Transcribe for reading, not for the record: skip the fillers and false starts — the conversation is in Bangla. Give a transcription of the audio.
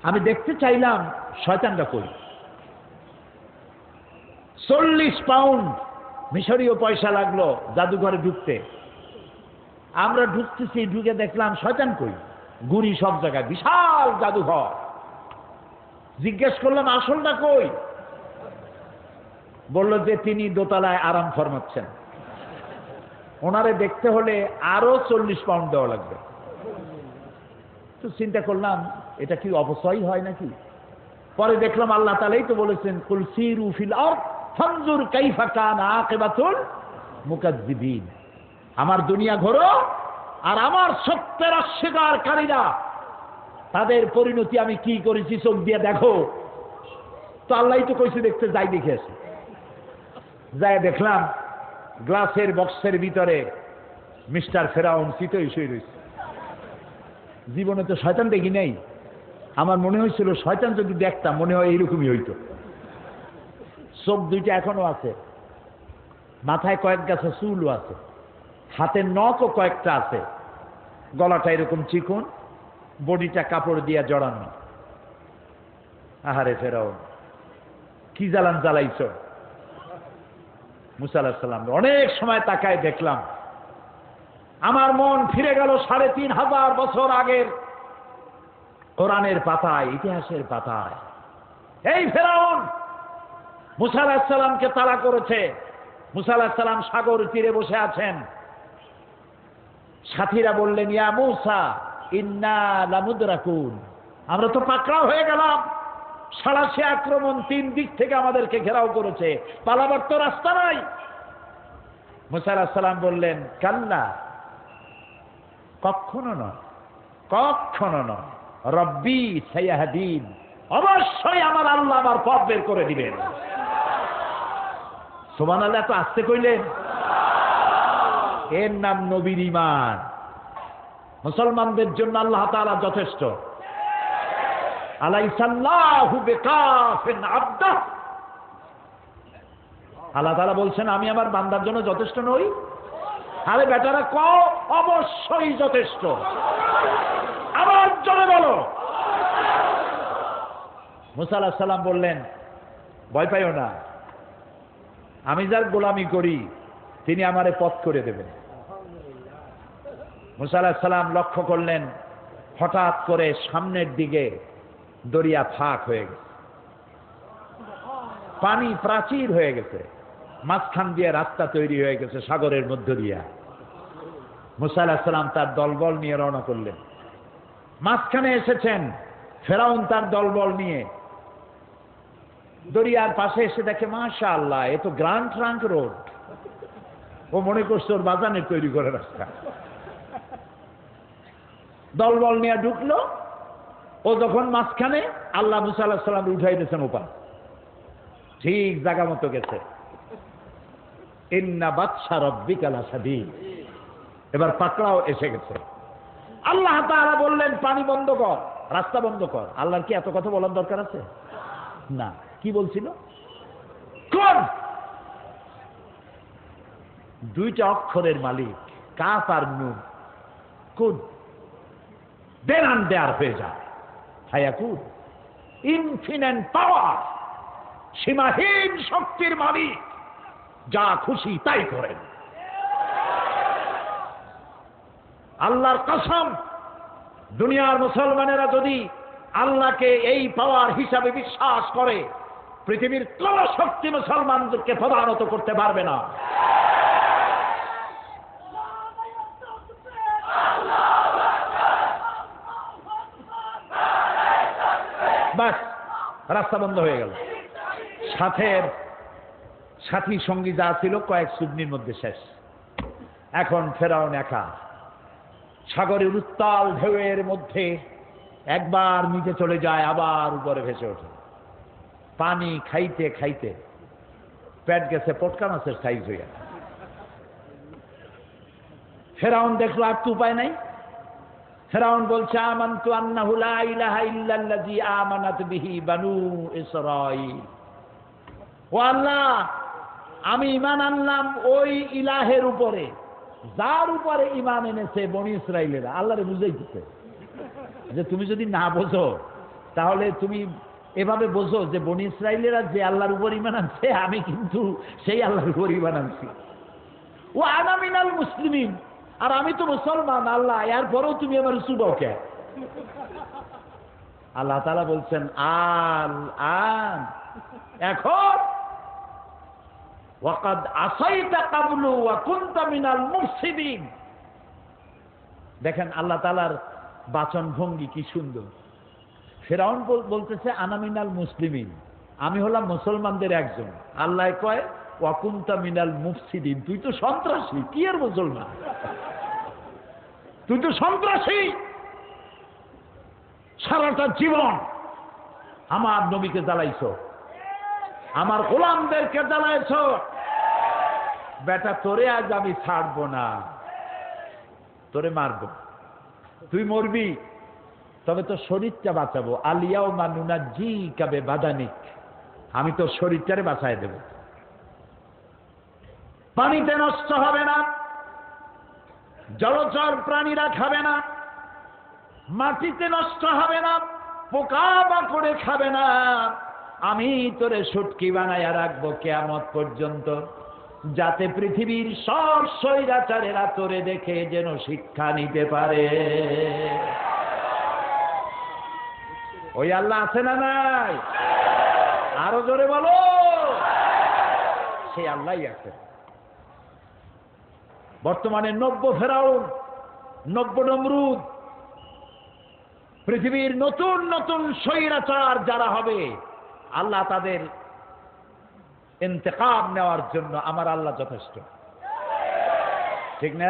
আমি দেখতে চাইলাম শয়তানটা কই। 40 পাউন্ড মিশরীয় পয়সা লাগলো জাদুঘরে ঢুকতে। আমরা ঢুকতেছি, ঢুকে দেখলাম শয়তান কই, গুড়ি সব জায়গায়, বিশাল জাদুঘর। জিজ্ঞেস করলাম আসলটা কই? বলল যে তিনি দোতলায় আরাম ফরমাচ্ছেন, ওনারে দেখতে হলে আরো 40 পাউন্ড দেওয়া লাগবে। তো চিন্তা করলাম এটা কি অপচয় হয় নাকি? পরে দেখলাম আল্লাহ তাআলাই তো বলেছেন, কুল সিরু ফিল আরদ ফানজুর কাইফা কানা আকিবাতুল মুকাজ্জিবিন। আমার দুনিয়া ঘোরো আর আমার সত্যের অস্বীকারীরা তাদের পরিণতি আমি কি করেছি চোখ দিয়ে দেখো। তো আল্লাহই তো কইছে দেখতে, যাই দেখে আসি। যাই দেখলাম গ্লাসের বক্সের ভিতরে মিস্টার ফেরাউন চিতই শুয়ে রয়েছে। জীবনে তো শয়তান দেখি নাই, আমার মনে হয়েছিল শয়তান যদি দেখতাম মনে হয় এইরকমই হইতো। চোখ দুইটা এখনো আছে, মাথায় কয়েক গাছা চুলও আছে, হাতের নখও কয়েকটা আছে, গলাটা এরকম চিকন, বডিটা কাপড় দিয়া জড়ানো। আহারে ফেরাউন, কি জ্বালান জ্বালাইছ। মুসা আলাইহিস সালাম অনেক সময় তাকায় দেখলাম, আমার মন ফিরে গেল 3500 বছর আগের কোরআনের পাতায়, ইতিহাসের পাতায়। এই ফেরাউন মুসা আলাইহিস সালামকে তাড়া করেছে। মুসা আলাইহিস সালাম সাগর তীরে বসে আছেন। সাথীরা বললেন, ইয়া মুসা ইন্না লামুদরাকুন, আমরা তো পাকড়াও হয়ে গেলাম। সাড়াশি আক্রমণ 3 দিক থেকে আমাদেরকে ঘেরাও করেছে, পালাবার তো রাস্তা নাই। মুসা আলাইহিস সালাম বললেন, কাল্লা, কখনো নয়, কখনো নয়, রব্বি সাইয়াহদিন, অবশ্যই আমার আল্লাহ আমার পথ বের করে দিবেন। সুবহানাল্লাহ, তো আসতে কইলেন। এর নাম নবীর ঈমান। মুসলমানদের জন্য আল্লাহ তাআলা যথেষ্ট। আলাইসাল্লাহু বিকাফিন আবদাহ, আল্লাহ তাআলা বলছেন আমি আমার বান্দার জন্য যথেষ্ট নই। আরে বেটারা কও, অবশ্যই যথেষ্ট। আমার জন্য বলো। মুসা আলাইহিস সালাম বললেন, ভয় পাইও না, আমি যার গোলামি করি তিনি আমারে পথ করে দেবেন। মুসা আলাইহিস সালাম লক্ষ্য করলেন, হঠাৎ করে সামনের দিকে দরিয়া ফাঁক হয়ে গেছে, পানি প্রাচীর হয়ে গেছে, মাঝখান দিয়ে রাস্তা তৈরি হয়ে গেছে সাগরের মধ্য দিয়া। মুসা আলাইহিস সালাম তার দলবল নিয়ে রওনা করলেন। মাঝখানে এসেছেন ফেরাউন তার দলবল নিয়ে। দরিয়ার পাশে এসে দেখে, মাশাআল্লাহ, এ তো গ্র্যান্ড ট্রাঙ্ক রোড। ও মনে করছে ওর বাজানের তৈরি করে রাস্তা। দলবল নিয়ে ঢুকলো। ও যখন মাঝখানে, আল্লাহ মুসা আলাইহিস সালাম উঠাই দিয়েছেন ওপার, ঠিক জায়গা মতো গেছে। ইন্না বাতশা রাব্বিকা লাশাদীদ, এবার পাকড়াও এসে গেছে। আল্লাহ তাআলা বললেন, পানি বন্ধ কর, রাস্তা বন্ধ কর। আল্লাহর কি এত কথা বলার দরকার আছে? না। কি বলছিল? কোন? দুইটা অক্ষরের মালিক, কাফ আর নুন। কোন দেন আন দেয়ার হয়ে যায়। হায়াকুন, ইনফিনিট পাওয়ার, সীমাহীন শক্তির মালিক, যা খুশি তাই করেন। আল্লাহর কসম, দুনিয়ার মুসলমানেরা যদি আল্লাহকে এই পাওয়ার হিসাবে বিশ্বাস করে, পৃথিবীর কোন শক্তি মুসলমানদেরকে প্রধানত করতে পারবে না। বাস, রাস্তা বন্ধ হয়ে গেল। সাথী সঙ্গী যা ছিল কয়েক চুবনির মধ্যে শেষ। এখন ফেরাউন একা সাগরের উত্তাল ঢেউয়ের মধ্যে একবার নিচে চলে যায়, আবার উপরে ভেসে ওঠে। পানি খাইতে খাইতে পেট গেছে পটকা মাছের সাইজ হইয়া। ফেরাউন দেখলো আর তো উপায় নাই। ফেরাউন বলছে, আমানতু আন্নাহু লা ইলাহা ইল্লাল্লাযী আমানাত বিহি বানু ইসরাঈল। ও আল্লাহ, আমি ঈমান আনলাম ওই ইলাহের উপরে যার উপরে ঈমান এনেছে বনি ইসরাঈলেরা। আল্লাহরে বুঝাইতেছে যে তুমি যদি না বোঝো তাহলে তুমি এভাবে বোঝো যে বনি ইসরাইলেরা যে আল্লাহর উপর ঈমান আনছে আমি কিন্তু সেই আল্লাহর উপর ঈমান আনছি। ও আনা মিনাল মুসলিমিন, আর আমি তো মুসলমান আল্লাহ, এরপরেও তুমি আমার চুবাও কে? আল্লাহ তাআলা বলছেন আল আন, এখন ওয়াকাদ আসাইতা ক্বাবলু ওয়া কুনতা মিনাল মুফসিদিন। দেখেন আল্লাহ তাআলার বাচন ভঙ্গি কি সুন্দর। ফিরআউন বলতেছে আনা মিনাল মুসলিমিন, আমি হলাম মুসলমানদের একজন। আল্লাহ কয় ওয়া কুনতা মিনাল মুফসিদিন, তুই তো সন্ত্রাসী, কি আর মুসলমান, তুই তো সন্ত্রাসী। সারাটা জীবন আমার নবীকে জ্বালাইছো, আমার গোলামদেরকে জ্বালাইছো, বেটা তোরে আজ আমি ছাড়বো না, তোরে মারবো, তুই মরবি, তবে তোর শরীরটা বাঁচাবো। আলিয়াও মানুনা জি কাবে বাদানিক, আমি তোর শরীরটারে বাঁচায় দেব। পানিতে নষ্ট হবে না, জলচর প্রাণীরা খাবে না, মাটিতে নষ্ট হবে না, পোকা মাকড়ে খাবে না, আমি তোরে শুটকি বানাইয়া রাখবো কিয়ামত পর্যন্ত, যাতে পৃথিবীর সব স্বৈরাচারেরা তোরে দেখে যেন শিক্ষা নিতে পারে। ওই আল্লাহ আছে না নাই? আরো জোরে বলো, সেই আল্লাহই আছে। বর্তমানে 90 ফেরাউন, 90 নমরুদ, পৃথিবীর নতুন নতুন স্বৈরাচার যারা হবে, আল্লাহ তাদের ইন্তেকাম নেওয়ার জন্য আমার আল্লাহ যথেষ্ট, ঠিক না?